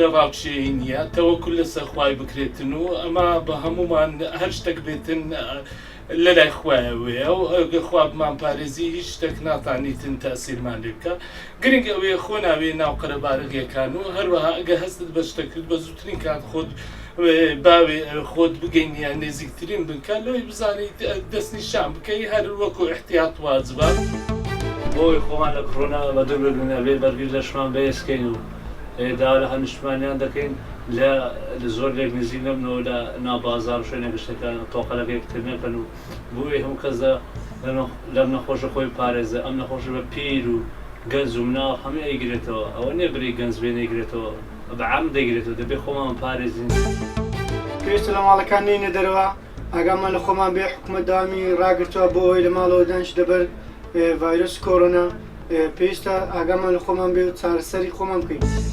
لە ڕاوچێی نییە تەوەکل لەسەر خوای بکرێتن و ئەمە بە هەمومان هەر شتێک بێتن لە لای خوایەوەیە و ئەگە خوا بمان پارێزی هیچ شتێک ناتانیتن تەسیرمان لێ بکە گرنگ ئەوەیە خۆ ناوێ ناو قەرەبارەگەکان و هەروەها ئەگە هەستت بە شتەکرد بە زووترین کات خۆت باوێ خۆت بگەینیان نێزیکترین بنکە لەوەی بزانیت دەستنیشان بکەی هەر وەکو احتیاط واجبە بۆی خۆمان لە کڕۆنا بە دوور ببنە بێ بەرگیر لە شمان بەهێزکەین و دا لە هەنیشتمانیان دەکەین لە زۆر لێک نزیک نەبنەوە لە ناوبازار و شوێنە گشتەکان تۆقەلەکەیەکتر نەکەن و بۆیە هەموو کەس لەم نەخۆشە خۆی پارێزە ئەم نەخۆشە بە پیر و گەنج و مناڵ هەموو ئەیگرێتەوە ئەوە نێ بری گەنج بێ نەیگرێتەوە بەعام دەیگرێتەوە دەبێ خۆمان پارێزین پێویستە لە ماڵەکان نینە دەرەوە ئاگامان لە خۆمان بێ حکومەت داوامی ڕاگرتووە بۆ ئەوەی لە ماڵەوە دانش دەبەر ڤایرۆس کۆرۆنا پێویستە ئاگامان لە خۆمان بێ و چارەسەری خۆمان بکەین.